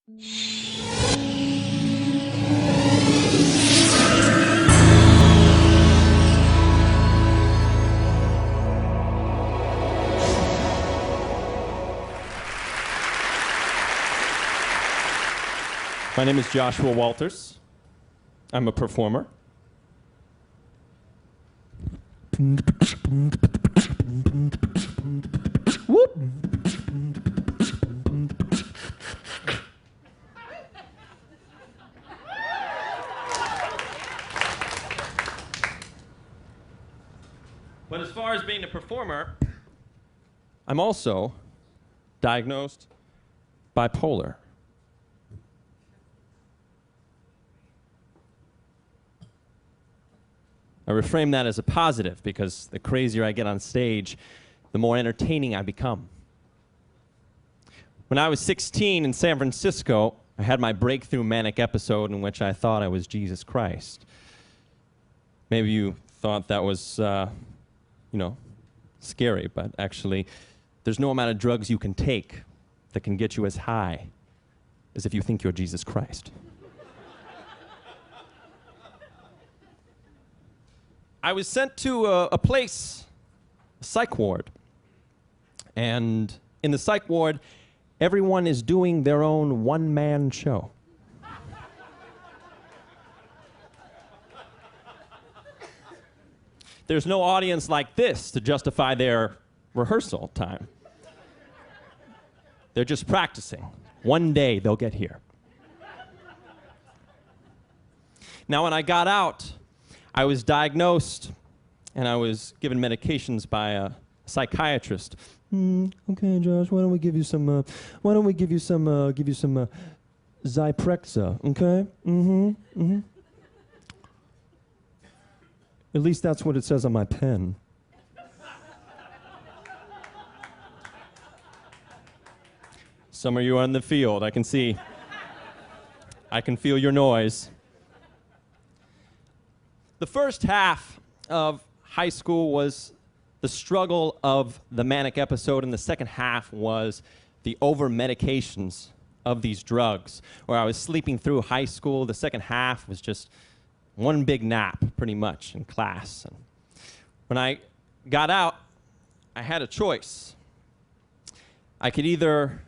My name is Joshua Walters. I'm a performer. Whoop. But as far as being a performer, I'm also diagnosed bipolar. I reframe that as a positive because the crazier I get on stage, the more entertaining I become. When I was 16 in San Francisco, I had my breakthrough manic episode in which I thought I was Jesus Christ. Maybe you thought that was, scary, but actually, there's no amount of drugs you can take that can get you as high as if you think you're Jesus Christ. I was sent to a place, a psych ward. And in the psych ward, everyone is doing their own one-man show. There's no audience like this to justify their rehearsal time. They're just practicing. One day they'll get here. Now, when I got out, I was diagnosed and I was given medications by a psychiatrist. Okay, Josh, why don't we give you some Zyprexa, okay? At least that's what it says on my pen. Some of you are in the field, I can see. I can feel your noise. The first half of high school was the struggle of the manic episode, and the second half was the over-medications of these drugs, where I was sleeping through high school. The second half was just one big nap, pretty much, in class. And when I got out, I had a choice. I could either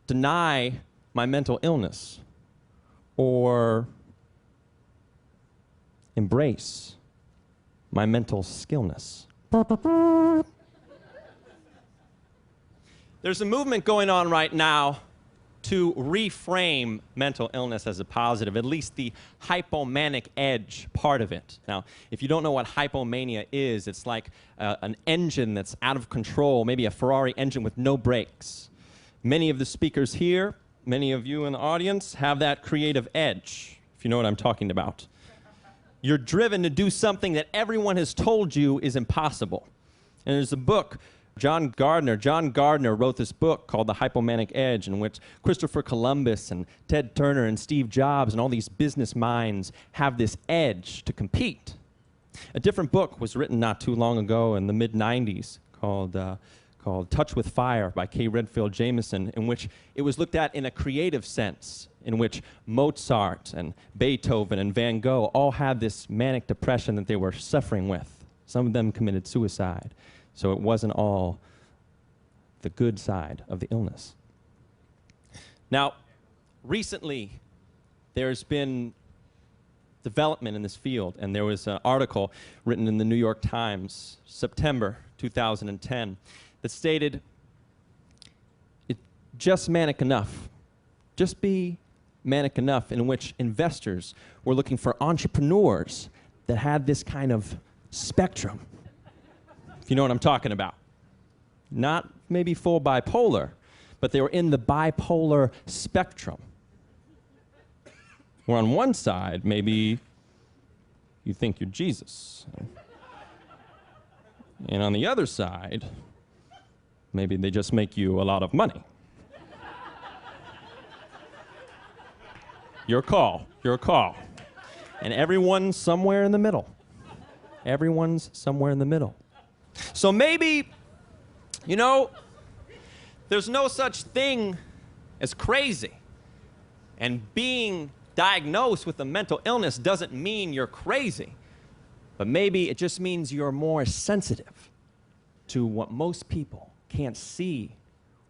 deny my mental illness or embrace my mental skillness. There's a movement going on right now to reframe mental illness as a positive, at least the hypomanic edge part of it. Now, if you don't know what hypomania is, it's like an engine that's out of control, maybe a Ferrari engine with no brakes. Many of the speakers here, many of you in the audience, have that creative edge, if you know what I'm talking about. You're driven to do something that everyone has told you is impossible. And there's a book, John Gardner wrote this book called The Hypomanic Edge, in which Christopher Columbus and Ted Turner and Steve Jobs and all these business minds have this edge to compete. A different book was written not too long ago in the mid-90s called Touch with Fire by K. Redfield Jamison, in which it was looked at in a creative sense, in which Mozart and Beethoven and Van Gogh all had this manic depression that they were suffering with. Some of them committed suicide. So it wasn't all the good side of the illness. Now, recently, there's been development in this field, and there was an article written in the New York Times, September 2010, that stated, it's just manic enough. Just be manic enough, in which investors were looking for entrepreneurs that had this kind of spectrum, if you know what I'm talking about. Not maybe full bipolar, but they were in the bipolar spectrum. Where on one side, maybe you think you're Jesus. And on the other side, maybe they just make you a lot of money. Your call, your call. And everyone's somewhere in the middle. Everyone's somewhere in the middle. So maybe, there's no such thing as crazy. And being diagnosed with a mental illness doesn't mean you're crazy, but maybe it just means you're more sensitive to what most people can't see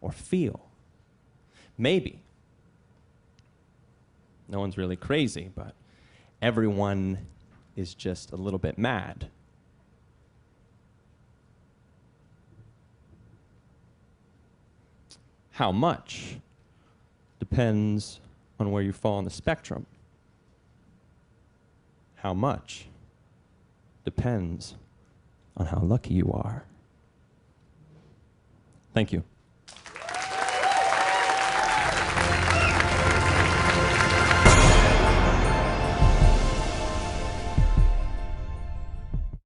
or feel. Maybe. No one's really crazy, but everyone is just a little bit mad. How much depends on where you fall on the spectrum. How much depends on how lucky you are. Thank you.